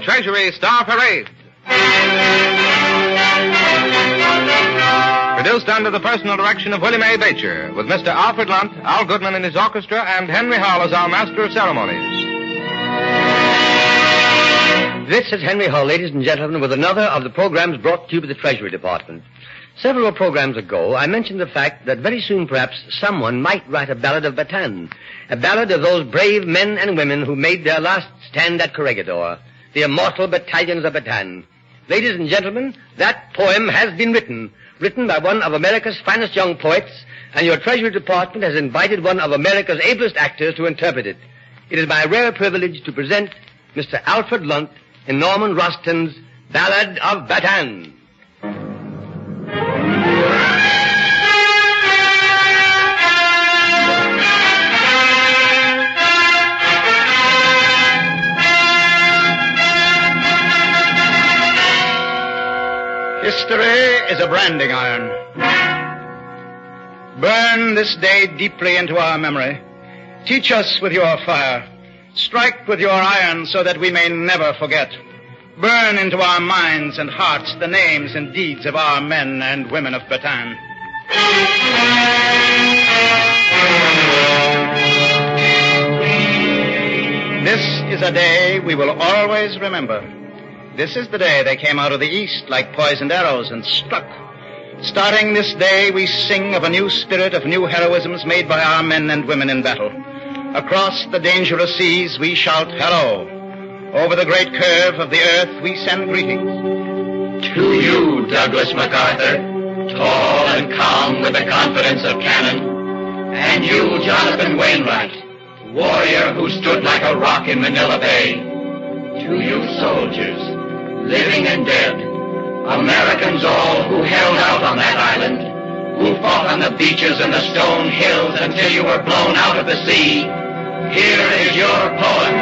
Treasury Star Parade. Produced under the personal direction of William A. Beecher, with Mr. Alfred Lunt, Al Goodman in his orchestra, and Henry Hull as our master of ceremonies. This is Henry Hull, ladies and gentlemen, with another of the programs brought to you by the Treasury Department. Several programs ago, I mentioned the fact that very soon, perhaps, someone might write a ballad of Bataan, a ballad of those brave men and women who made their last stand at Corregidor, the immortal battalions of Bataan. Ladies and gentlemen, that poem has been written by one of America's finest young poets, and your Treasury Department has invited one of America's ablest actors to interpret it. It is my rare privilege to present Mr. Alfred Lunt in Norman Roston's Ballad of Bataan. History is a branding iron. Burn this day deeply into our memory. Teach us with your fire. Strike with your iron so that we may never forget. Burn into our minds and hearts the names and deeds of our men and women of Bataan. This is a day we will always remember. This is the day they came out of the east like poisoned arrows and struck. Starting this day, we sing of a new spirit of new heroisms made by our men and women in battle. Across the dangerous seas, we shout hello. Over the great curve of the earth, we send greetings. To you, Douglas MacArthur, tall and calm with the confidence of cannon. And you, Jonathan Wainwright, warrior who stood like a rock in Manila Bay. To you, soldiers, living and dead, Americans all who held out on that island, who fought on the beaches and the stone hills until you were blown out of the sea, here is your poem.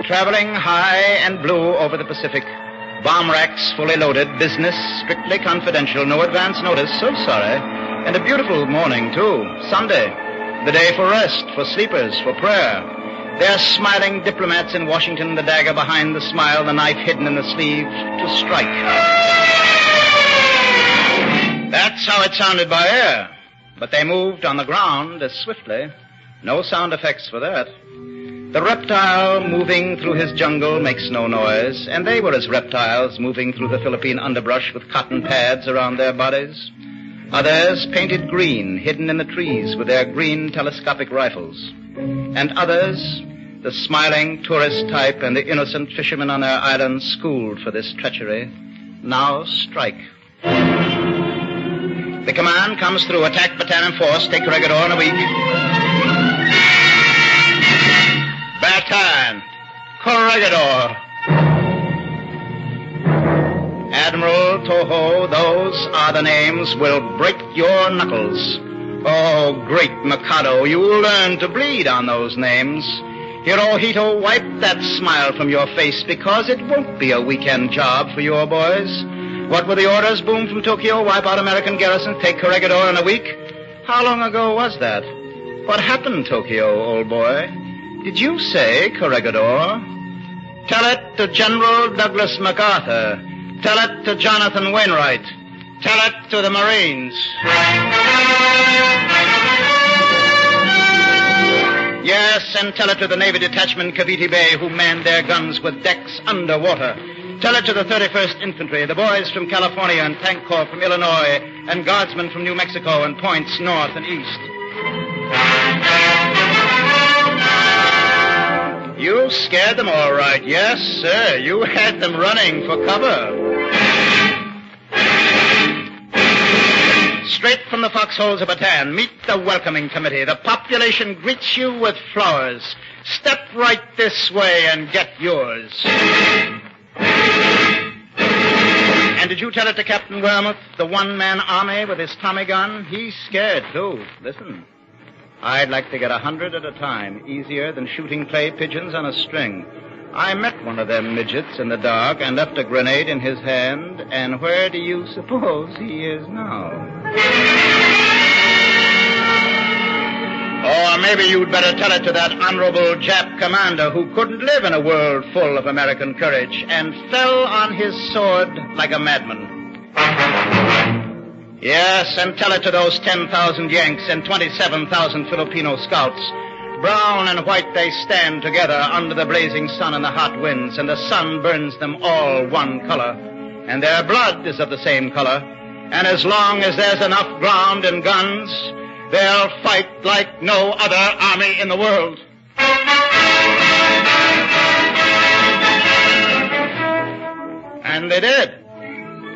Traveling high and blue over the Pacific, bomb racks fully loaded, business strictly confidential, no advance notice, so sorry. And a beautiful morning, too, Sunday, the day for rest, for sleepers, for prayer. There are smiling diplomats in Washington, the dagger behind the smile, the knife hidden in the sleeve, to strike. That's how it sounded by air. But they moved on the ground as swiftly. No sound effects for that. The reptile moving through his jungle makes no noise, and they were as reptiles moving through the Philippine underbrush with cotton pads around their bodies. Others painted green, hidden in the trees with their green telescopic rifles. And others, the smiling tourist type and the innocent fishermen on their island schooled for this treachery, now strike. The command comes through, attack Bataan in force, take Corregidor in a week. Bataan, Corregidor. Admiral Toho, those are the names, will break your knuckles. Oh, great Mikado, you'll learn to bleed on those names. Hirohito, wipe that smile from your face, because it won't be a weekend job for your boys. What were the orders? Boom from Tokyo, wipe out American garrisons, take Corregidor in a week? How long ago was that? What happened, Tokyo, old boy? Did you say Corregidor? Tell it to General Douglas MacArthur. Tell it to Jonathan Wainwright. Tell it to the Marines. Yes, and tell it to the Navy Detachment Cavite Bay who manned their guns with decks underwater. Tell it to the 31st Infantry, the boys from California and Tank Corps from Illinois, and guardsmen from New Mexico and points north and east. You scared them all right. Yes, sir. You had them running for cover. Straight from the foxholes of Bataan, meet the welcoming committee. The population greets you with flowers. Step right this way and get yours. And did you tell it to Captain Wormuth, the one-man army with his Tommy gun? He's scared, too. Listen. I'd like to get 100 at a time, easier than shooting clay pigeons on a string. I met one of them midgets in the dark and left a grenade in his hand, and where do you suppose he is now? Or maybe you'd better tell it to that honorable Jap commander who couldn't live in a world full of American courage and fell on his sword like a madman. Yes, and tell it to those 10,000 Yanks and 27,000 Filipino scouts. Brown and white they stand together under the blazing sun and the hot winds, and the sun burns them all one color, and their blood is of the same color, and as long as there's enough ground and guns, they'll fight like no other army in the world. And they did.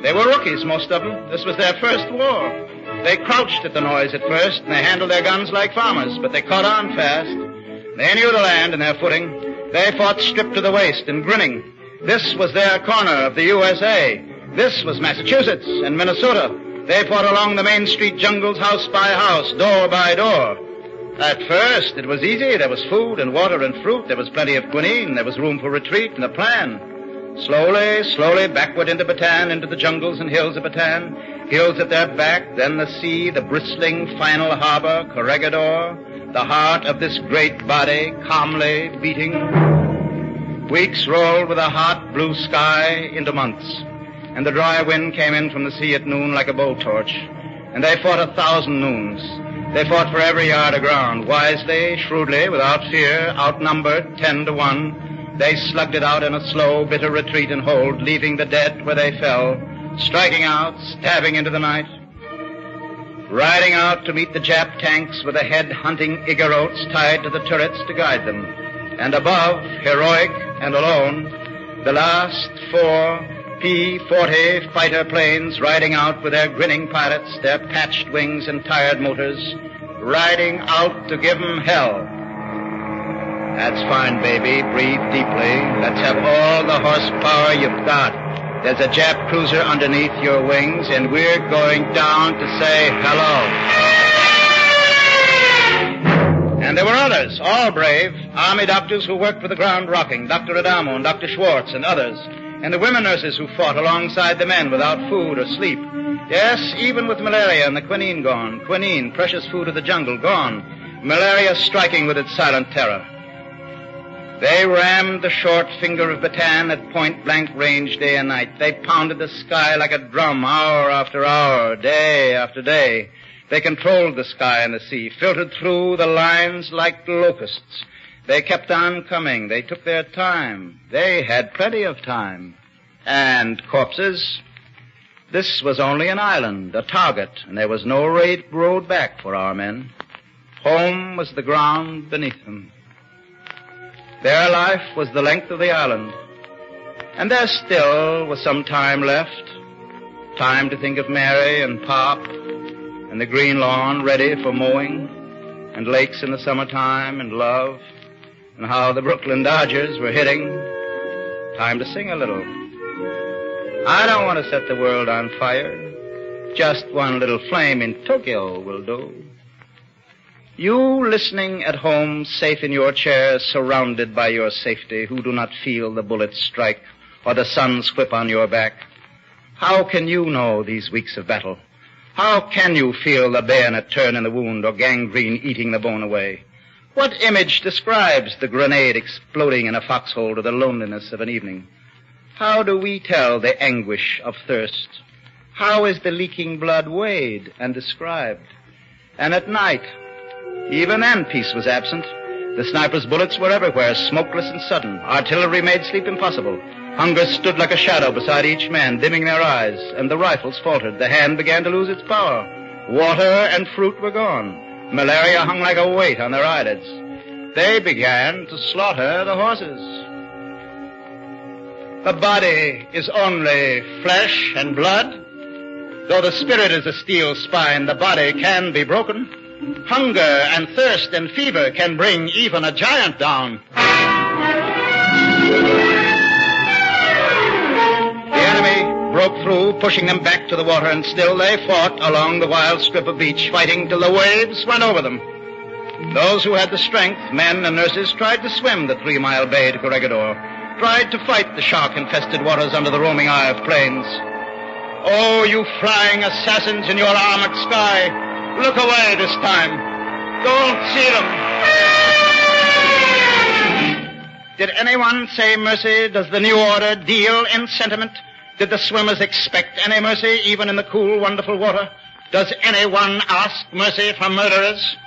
They were rookies, most of them. This was their first war. They crouched at the noise at first, and they handled their guns like farmers, but they caught on fast. They knew the land and their footing. They fought stripped to the waist and grinning. This was their corner of the USA. This was Massachusetts and Minnesota. They fought along the Main Street jungles, house by house, door by door. At first, it was easy. There was food and water and fruit. There was plenty of quinine. There was room for retreat and a plan. Slowly, slowly, backward into Bataan, into the jungles and hills of Bataan. Hills at their back, then the sea, the bristling final harbor, Corregidor, the heart of this great body, calmly beating. Weeks rolled with a hot blue sky into months, and the dry wind came in from the sea at noon like a blowtorch, and they fought 1,000 noons. They fought for every yard of ground, wisely, shrewdly, without fear, outnumbered 10 to 1. They slugged it out in a slow, bitter retreat and hold, leaving the dead where they fell, striking out, stabbing into the night, riding out to meet the Jap tanks with the head-hunting Igorots tied to the turrets to guide them. And above, heroic and alone, the last 4 P-40 fighter planes riding out with their grinning pilots, their patched wings and tired motors, riding out to give 'em hell. That's fine, baby. Breathe deeply. Let's have all the horsepower you've got. There's a Jap cruiser underneath your wings, and we're going down to say hello. And there were others, all brave, army doctors who worked for the ground rocking, Dr. Adamo and Dr. Schwartz and others, and the women nurses who fought alongside the men without food or sleep. Yes, even with malaria and the quinine gone. Quinine, precious food of the jungle, gone. Malaria striking with its silent terror. They rammed the short finger of Bataan at point-blank range day and night. They pounded the sky like a drum hour after hour, day after day. They controlled the sky and the sea, filtered through the lines like locusts. They kept on coming. They took their time. They had plenty of time. And corpses. This was only an island, a target, and there was no road back for our men. Home was the ground beneath them. Their life was the length of the island, and there still was some time left, time to think of Mary and Pop, and the green lawn ready for mowing, and lakes in the summertime, and love, and how the Brooklyn Dodgers were hitting. Time to sing a little. I don't want to set the world on fire. Just one little flame in Tokyo will do. You listening at home, safe in your chair, surrounded by your safety, who do not feel the bullets strike or the sun's whip on your back, how can you know these weeks of battle? How can you feel the bayonet turn in the wound or gangrene eating the bone away? What image describes the grenade exploding in a foxhole to the loneliness of an evening? How do we tell the anguish of thirst? How is the leaking blood weighed and described? And at night, even then, peace was absent. The sniper's bullets were everywhere, smokeless and sudden. Artillery made sleep impossible. Hunger stood like a shadow beside each man, dimming their eyes, and the rifles faltered. The hand began to lose its power. Water and fruit were gone. Malaria hung like a weight on their eyelids. They began to slaughter the horses. The body is only flesh and blood. Though the spirit is a steel spine, the body can be broken. Hunger and thirst and fever can bring even a giant down. The enemy broke through, pushing them back to the water, and still they fought along the wild strip of beach, fighting till the waves went over them. Those who had the strength, men and nurses, tried to swim the 3-mile bay to Corregidor. tried to fight the shark-infested waters under the roaming eye of planes. Oh, you flying assassins in your armored sky, look away this time. Don't see them. Did anyone say mercy? Does the new order deal in sentiment? Did the swimmers expect any mercy, even in the cool, wonderful water? Does anyone ask mercy from murderers?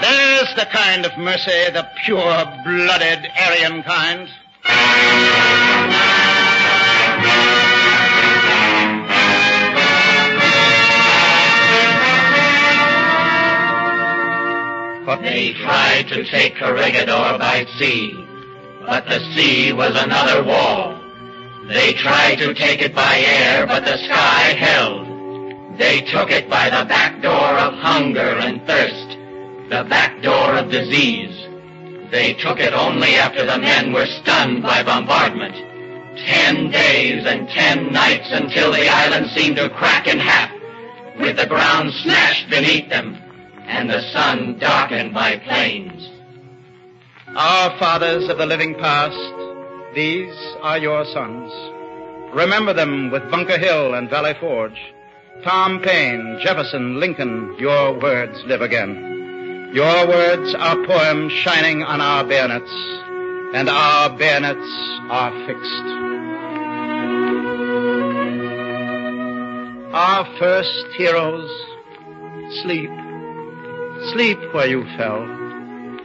There's the kind of mercy, the pure-blooded Aryan kind. They tried to take Corregidor by sea, but the sea was another wall. They tried to take it by air, but the sky held. They took it by the back door of hunger and thirst, the back door of disease. They took it only after the men were stunned by bombardment. 10 days and 10 nights until the island seemed to crack in half, with the ground smashed beneath them and the sun darkened by planes. Our fathers of the living past, these are your sons. Remember them with Bunker Hill and Valley Forge. Tom Paine, Jefferson, Lincoln, your words live again. Your words are poems shining on our bayonets, and our bayonets are fixed. Our first heroes, sleep. Sleep where you fell,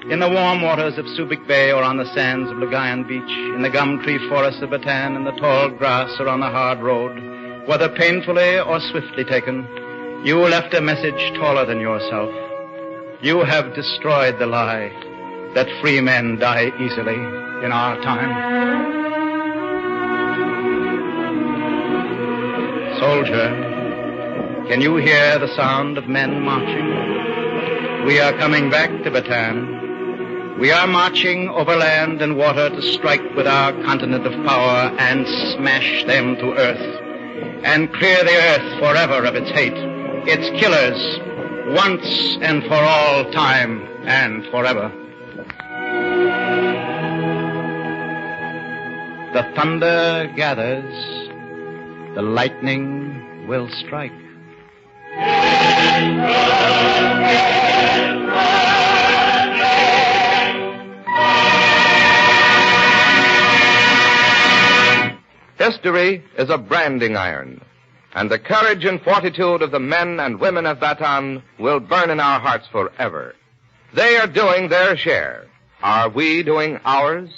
in the warm waters of Subic Bay or on the sands of Lagayan Beach, in the gum tree forests of Bataan, in the tall grass or on the hard road. Whether painfully or swiftly taken, you left a message taller than yourself. You have destroyed the lie that free men die easily in our time. Soldier, can you hear the sound of men marching? We are coming back to Bataan. We are marching over land and water to strike with our continent of power and smash them to earth and clear the earth forever of its hate, its killers, once and for all time and forever. The thunder gathers, the lightning will strike. History is a branding iron, and the courage and fortitude of the men and women of Bataan will burn in our hearts forever. They are doing their share. Are we doing ours?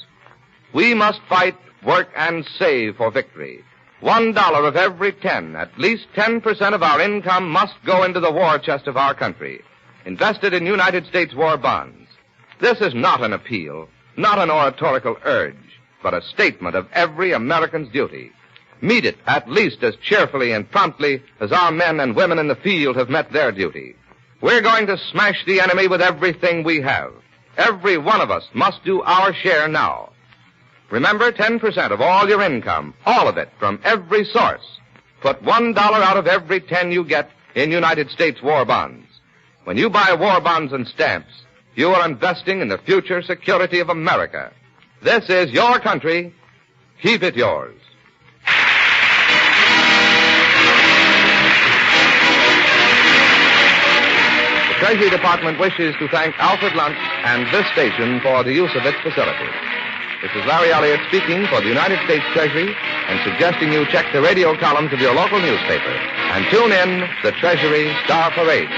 We must fight, work, and save for victory. $1 of every 10, at least 10% of our income must go into the war chest of our country, invested in United States war bonds. This is not an appeal, not an oratorical urge, but a statement of every American's duty. Meet it at least as cheerfully and promptly as our men and women in the field have met their duty. We're going to smash the enemy with everything we have. Every one of us must do our share now. Remember, 10% of all your income, all of it from every source. Put $1 out of every 10 you get in United States war bonds. When you buy war bonds and stamps, you are investing in the future security of America. This is your country. Keep it yours. The Treasury Department wishes to thank Alfred Lunt and this station for the use of its facilities. This is Larry Elliott speaking for the United States Treasury and suggesting you check the radio columns of your local newspaper and tune in the Treasury Star Parade.